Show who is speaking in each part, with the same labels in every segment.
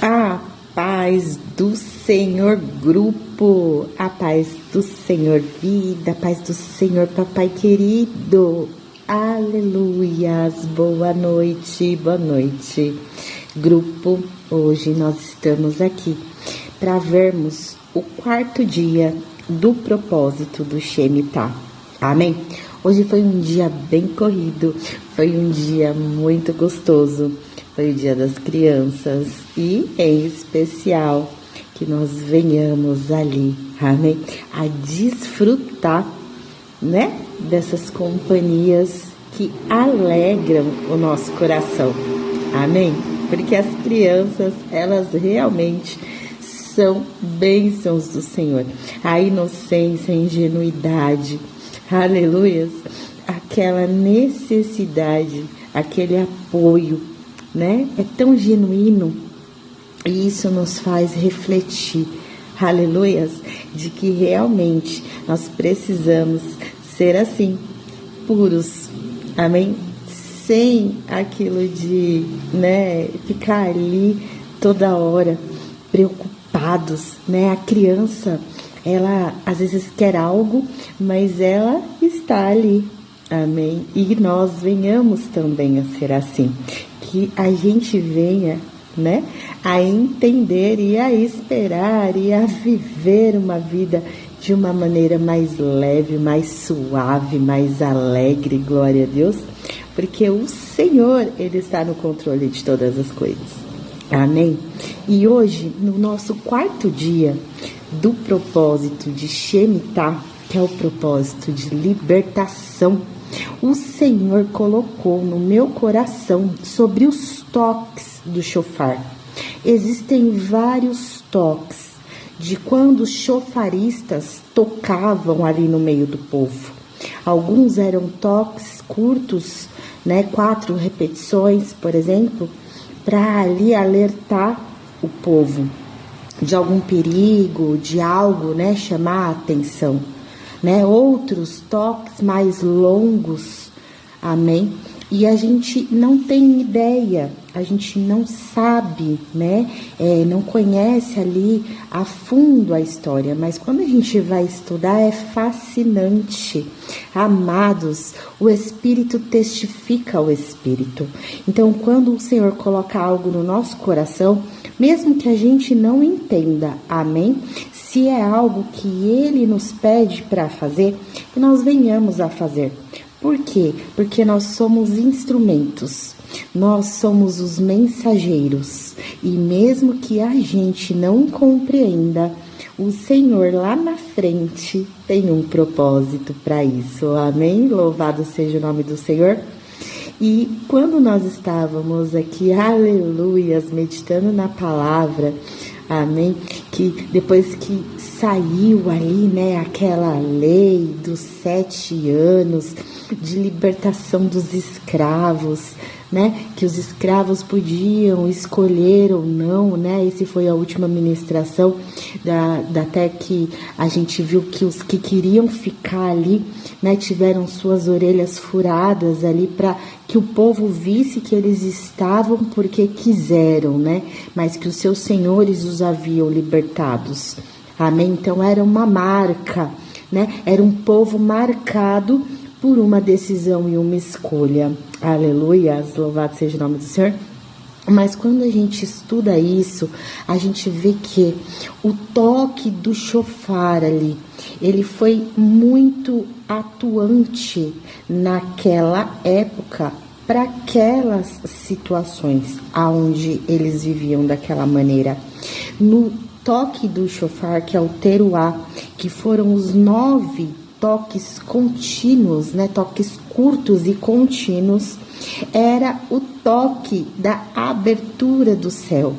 Speaker 1: A paz do Senhor, grupo, a paz do Senhor, vida, a paz do Senhor, papai querido, aleluias, boa noite, grupo. Hoje nós estamos aqui para vermos o quarto dia do propósito do Shemitah, amém? Hoje foi um dia bem corrido, foi um dia muito gostoso. Foi o dia das crianças e, em especial, que nós venhamos ali, amém? A desfrutar, né? Dessas companhias que alegram o nosso coração, amém? Porque as crianças, elas realmente são bênçãos do Senhor. A inocência, a ingenuidade, aleluias, aquela necessidade, aquele apoio, né? É tão genuíno e isso nos faz refletir, aleluias, de que realmente nós precisamos ser assim, puros, amém? Sem aquilo de, né, ficar ali toda hora preocupados, né? A criança, ela às vezes quer algo, mas ela está ali, amém? E nós venhamos também a ser assim. Que a gente venha, né, a entender e a esperar e a viver uma vida de uma maneira mais leve, mais suave, mais alegre, glória a Deus, porque o Senhor, Ele está no controle de todas as coisas, amém? E hoje, no nosso quarto dia do propósito de Shemitah, que é o propósito de libertação, o Senhor colocou no meu coração sobre os toques do chofar. Existem vários toques de quando os chofaristas tocavam ali no meio do povo. Alguns eram toques curtos, né, 4 repetições, por exemplo, para ali alertar o povo de algum perigo, de algo, né, chamar a atenção. Né, outros toques mais longos, amém? E a gente não tem ideia, a gente não sabe, né? Não conhece ali a fundo a história, mas quando a gente vai estudar é fascinante. Amados, o Espírito testifica ao Espírito. Então, quando o Senhor coloca algo no nosso coração, mesmo que a gente não entenda, amém? Se é algo que Ele nos pede para fazer, que nós venhamos a fazer. Por quê? Porque nós somos instrumentos, nós somos os mensageiros. E mesmo que a gente não compreenda, o Senhor lá na frente tem um propósito para isso, amém? Louvado seja o nome do Senhor. E quando nós estávamos aqui, aleluias, meditando na palavra, amém? Que depois que saiu ali, né, aquela lei dos 7 anos de libertação dos escravos, né, que os escravos podiam escolher ou não, né, esse foi a última ministração, até que a gente viu que os que queriam ficar ali, né, tiveram suas orelhas furadas ali para que o povo visse que eles estavam porque quiseram, né, mas que os seus senhores os haviam libertados, amém? Então era uma marca, né, era um povo marcado por uma decisão e uma escolha, aleluia, louvado seja o nome do Senhor. Mas quando a gente estuda isso, a gente vê que o toque do chofar ali, ele foi muito atuante naquela época para aquelas situações aonde eles viviam daquela maneira. No toque do chofar, que é o teruá, que foram os 9 toques contínuos, né, toques curtos e contínuos, era o toque da abertura do céu,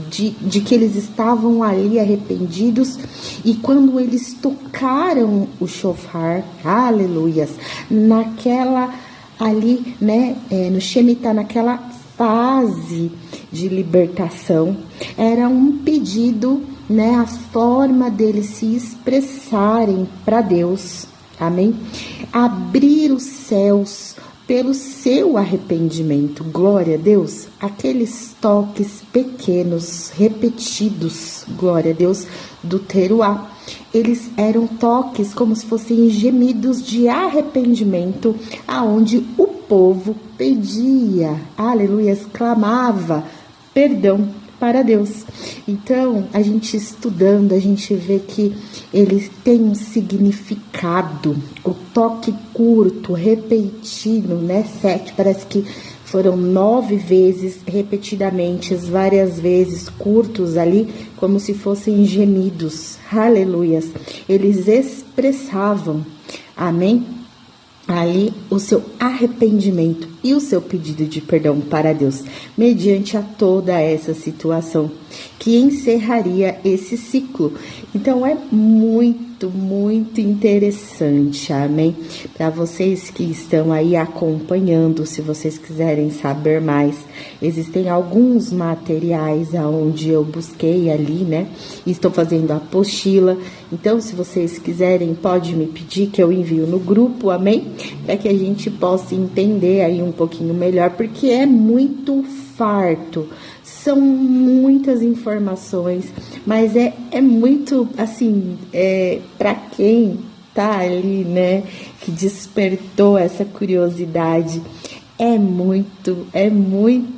Speaker 1: de que eles estavam ali arrependidos, e quando eles tocaram o chofar, aleluias, naquela ali, né, no Shemitah, naquela fase de libertação, era um pedido, né, a forma deles se expressarem para Deus, amém? Abrir os céus pelo seu arrependimento. Glória a Deus. Aqueles toques pequenos, repetidos, glória a Deus, do teruá. Eles eram toques como se fossem gemidos de arrependimento, aonde o povo pedia, aleluia, clamava perdão para Deus. Então, a gente estudando, a gente vê que ele tem um significado. O toque curto, repetido, né? 7, parece que foram 9 vezes, repetidamente, várias vezes, curtos ali, como se fossem gemidos. Aleluias. Eles expressavam, amém? Ali o seu arrependimento e o seu pedido de perdão para Deus, mediante a toda essa situação que encerraria esse ciclo. Então é muito, muito interessante, amém? Para vocês que estão aí acompanhando, se vocês quiserem saber mais, existem alguns materiais aonde eu busquei ali, né? Estou fazendo a apostila. Então, se vocês quiserem, pode me pedir que eu envio no grupo, amém? Para que a gente possa entender aí um pouquinho melhor, porque é muito farto, são muitas informações, mas é muito, assim, para quem tá ali, né, que despertou essa curiosidade, é muito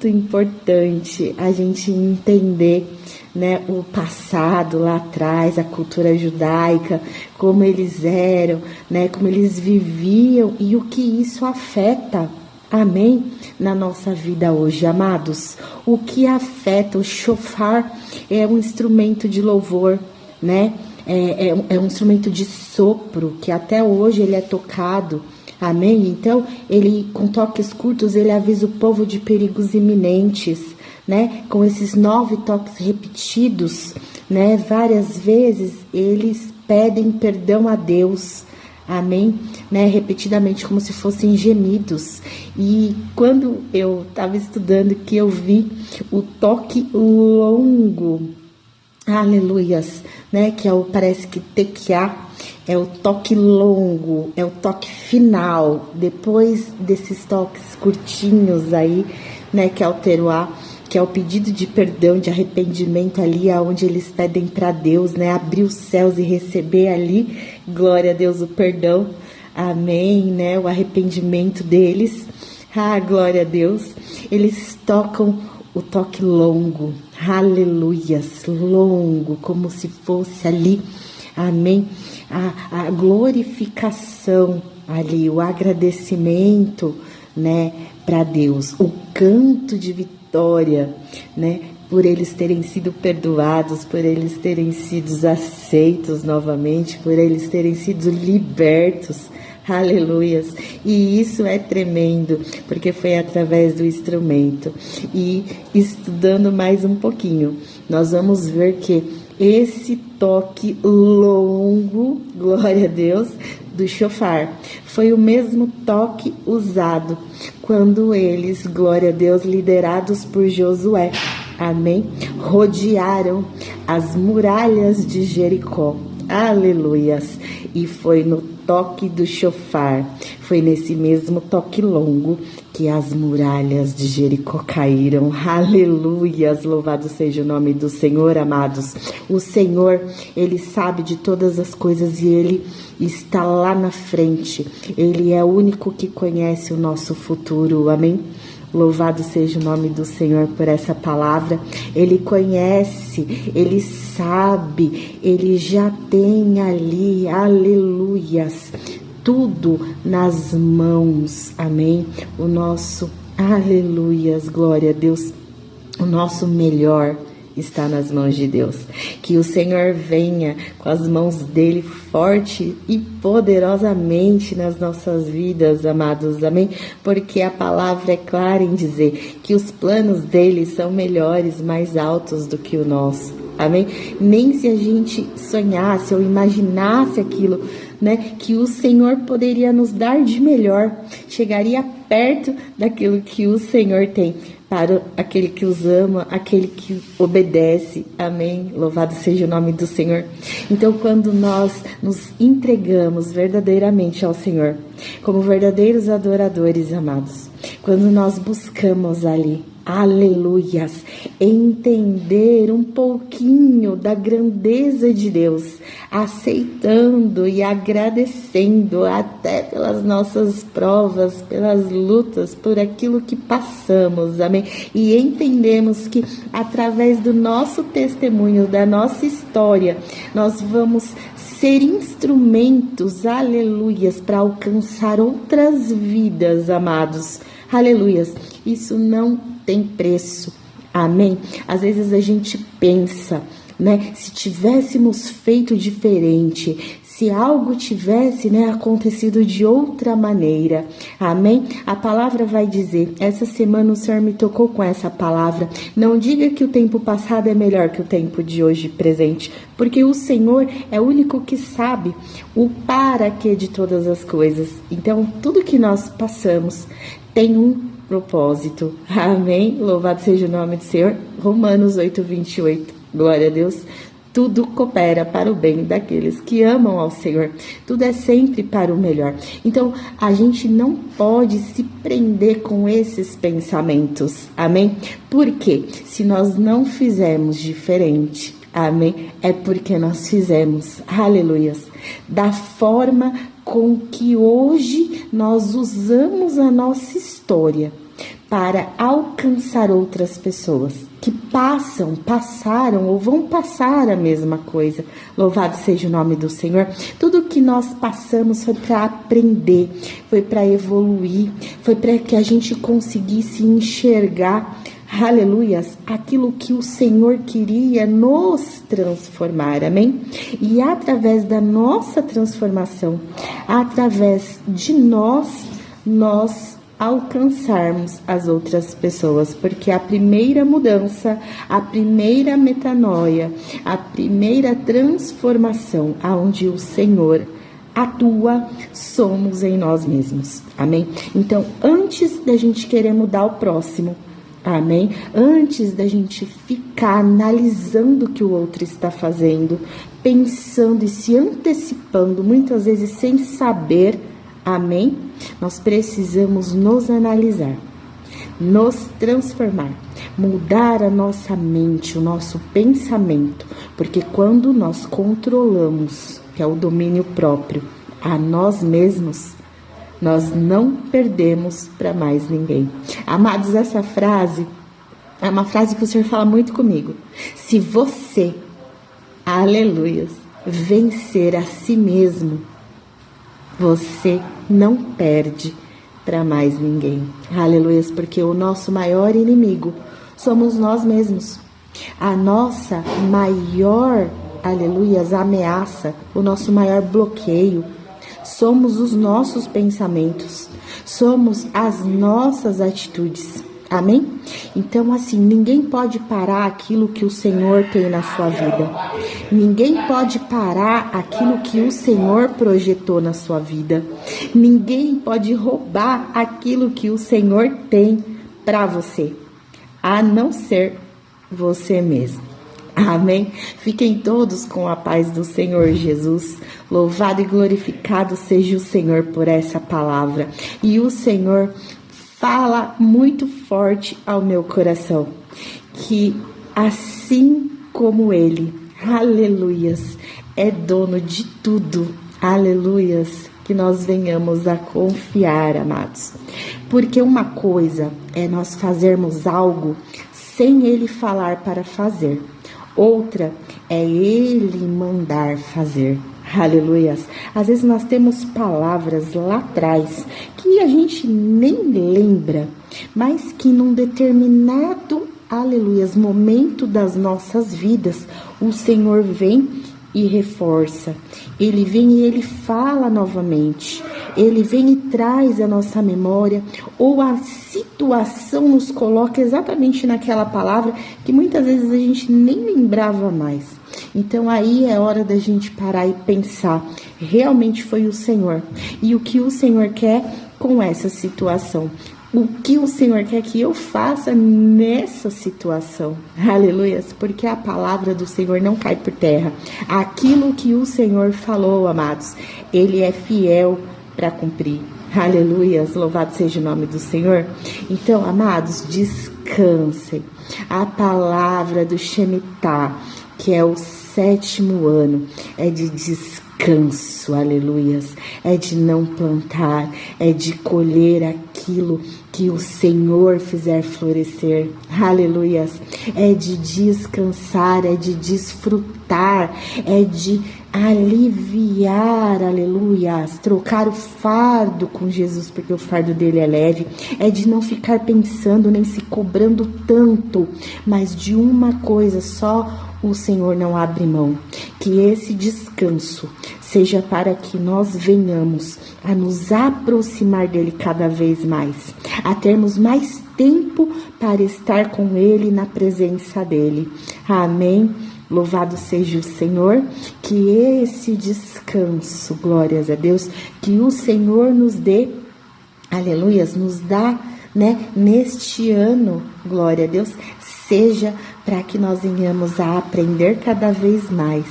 Speaker 1: importante a gente entender, né, o passado lá atrás, a cultura judaica, como eles eram, né, como eles viviam e o que isso afeta, amém, na nossa vida hoje, amados. O que afeta, o shofar é um instrumento de louvor, né, é um instrumento de sopro, que até hoje ele é tocado, amém? Então, ele, com toques curtos, ele avisa o povo de perigos iminentes, né? Com esses 9 toques repetidos, né? Várias vezes, eles pedem perdão a Deus, amém? Né? Repetidamente, como se fossem gemidos. E quando eu estava estudando, que eu vi o toque longo, aleluias, né? Que parece que tequiá é o toque longo, é o toque final, depois desses toques curtinhos aí, né? Que é o teruá, que é o pedido de perdão, de arrependimento ali, aonde eles pedem para Deus, né? Abrir os céus e receber ali, glória a Deus, o perdão, amém, né? O arrependimento deles, glória a Deus. Eles tocam o toque longo, aleluias, longo, como se fosse ali, amém, a glorificação ali, o agradecimento, né, para Deus, o canto de vitória, né, por eles terem sido perdoados, por eles terem sido aceitos novamente, por eles terem sido libertos, aleluias. E isso é tremendo, porque foi através do instrumento. E estudando mais um pouquinho, nós vamos ver que esse toque longo, glória a Deus, do shofar, foi o mesmo toque usado quando eles, glória a Deus, liderados por Josué, amém, rodearam as muralhas de Jericó, aleluias. E foi no toque do shofar, foi nesse mesmo toque longo que as muralhas de Jericó caíram, aleluias, louvado seja o nome do Senhor, amados. O Senhor, Ele sabe de todas as coisas e Ele está lá na frente, Ele é o único que conhece o nosso futuro, amém? Louvado seja o nome do Senhor por essa palavra. Ele conhece, Ele sabe, Ele já tem ali, aleluias, tudo nas mãos, amém? O nosso, aleluias, glória a Deus, o nosso melhor está nas mãos de Deus. Que o Senhor venha com as mãos dele forte e poderosamente nas nossas vidas, amados, amém? Porque a palavra é clara em dizer que os planos dele são melhores, mais altos do que o nosso, amém? Nem se a gente sonhasse ou imaginasse aquilo, né, que o Senhor poderia nos dar de melhor, chegaria perto daquilo que o Senhor tem para aquele que os ama, aquele que obedece, amém? Louvado seja o nome do Senhor. Então, quando nós nos entregamos verdadeiramente ao Senhor, como verdadeiros adoradores, amados, quando nós buscamos ali, aleluias, entender um pouquinho da grandeza de Deus, aceitando e agradecendo até pelas nossas provas, pelas lutas, por aquilo que passamos, amém? E entendemos que através do nosso testemunho, da nossa história, nós vamos ser instrumentos, aleluias, para alcançar outras vidas, amados. Aleluias, isso não tem preço, amém? Às vezes a gente pensa, né, se tivéssemos feito diferente, se algo tivesse, né, acontecido de outra maneira, amém? A palavra vai dizer, essa semana o Senhor me tocou com essa palavra, não diga que o tempo passado é melhor que o tempo de hoje presente, porque o Senhor é o único que sabe o para quê de todas as coisas. Então, tudo que nós passamos tem um propósito, amém? Louvado seja o nome do Senhor. Romanos 8:28, glória a Deus. Tudo coopera para o bem daqueles que amam ao Senhor. Tudo é sempre para o melhor. Então, a gente não pode se prender com esses pensamentos, amém? Porque se nós não fizermos diferente, amém, é porque nós fizemos, aleluias, da forma com que hoje nós usamos a nossa história para alcançar outras pessoas que passaram ou vão passar a mesma coisa. Louvado seja o nome do Senhor. Tudo que nós passamos foi para aprender, foi para evoluir, foi para que a gente conseguisse enxergar, aleluias, aquilo que o Senhor queria nos transformar, amém? E através da nossa transformação, através de nós alcançarmos as outras pessoas, porque a primeira mudança, a primeira metanoia, a primeira transformação aonde o Senhor atua, somos em nós mesmos, amém? Então, antes da gente querer mudar o próximo, amém? Antes da gente ficar analisando o que o outro está fazendo, pensando e se antecipando, muitas vezes sem saber, amém? Nós precisamos nos analisar, nos transformar, mudar a nossa mente, o nosso pensamento, porque quando nós controlamos, que é o domínio próprio, a nós mesmos, nós não perdemos para mais ninguém. Amados, essa frase é uma frase que o Senhor fala muito comigo. Se você, aleluias, vencer a si mesmo, você não perde para mais ninguém. Aleluias, porque o nosso maior inimigo somos nós mesmos. A nossa maior, aleluias, ameaça, o nosso maior bloqueio, somos os nossos pensamentos, somos as nossas atitudes, amém? Então, assim, ninguém pode parar aquilo que o Senhor tem na sua vida, ninguém pode parar aquilo que o Senhor projetou na sua vida, ninguém pode roubar aquilo que o Senhor tem para você, a não ser você mesmo. Amém? Fiquem todos com a paz do Senhor Jesus. Louvado e glorificado seja o Senhor por essa palavra. E o Senhor fala muito forte ao meu coração, que assim como Ele, aleluias, é dono de tudo, aleluias, que nós venhamos a confiar, amados. Porque uma coisa é nós fazermos algo sem Ele falar para fazer. Outra é Ele mandar fazer. Aleluias. Às vezes nós temos palavras lá atrás que a gente nem lembra, mas que num determinado, aleluias, momento das nossas vidas, o Senhor vem e reforça. Ele vem e Ele fala novamente. Ele vem e traz a nossa memória, ou a situação nos coloca exatamente naquela palavra que muitas vezes a gente nem lembrava mais. Então aí é hora da gente parar e pensar, realmente foi o Senhor. E o que o Senhor quer com essa situação? O que o Senhor quer que eu faça nessa situação? Aleluias, porque a palavra do Senhor não cai por terra. Aquilo que o Senhor falou, amados, Ele é fiel para cumprir. Aleluias, louvado seja o nome do Senhor. Então, amados, descansem. A palavra do Shemitah, que é o 7º ano, é de descanso, aleluias. É de não plantar, é de colher aquilo que o Senhor fizer florescer, aleluias. É de descansar, é de desfrutar, é de aliviar, aleluias, trocar o fardo com Jesus, porque o fardo dele é leve. É de não ficar pensando nem se cobrando tanto, mas de uma coisa só o Senhor não abre mão, que esse descanso seja para que nós venhamos a nos aproximar dele cada vez mais, a termos mais tempo para estar com ele na presença dele. Amém. Louvado seja o Senhor, que esse descanso, glórias a Deus, que o Senhor nos dê, aleluias, nos dá, neste ano, glória a Deus, seja para que nós venhamos a aprender cada vez mais,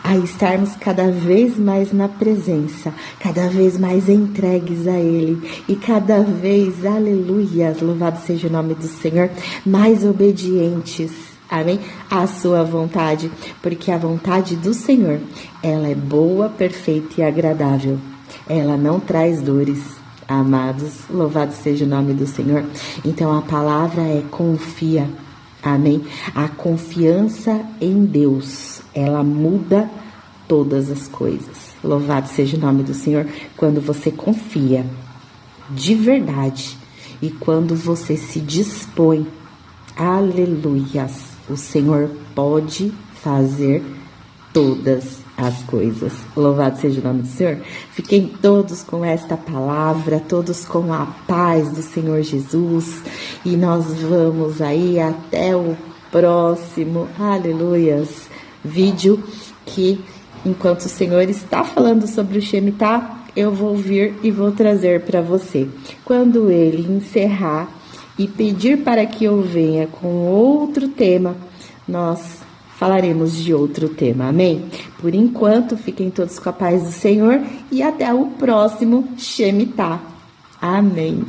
Speaker 1: a estarmos cada vez mais na presença, cada vez mais entregues a Ele e cada vez, aleluias, louvado seja o nome do Senhor, mais obedientes, amém, à sua vontade, porque a vontade do Senhor, ela é boa, perfeita e agradável, ela não traz dores, amados, louvado seja o nome do Senhor. Então a palavra é confia, amém, a confiança em Deus, ela muda todas as coisas, louvado seja o nome do Senhor, quando você confia de verdade e quando você se dispõe, aleluias, o Senhor pode fazer todas as coisas. Louvado seja o nome do Senhor. Fiquem todos com esta palavra, todos com a paz do Senhor Jesus. E nós vamos aí até o próximo, aleluias, vídeo, que enquanto o Senhor está falando sobre o Shemitah, eu vou vir e vou trazer para você. Quando ele encerrar e pedir para que eu venha com outro tema, nós falaremos de outro tema, amém? Por enquanto, fiquem todos com a paz do Senhor e até o próximo Shemitah. Amém.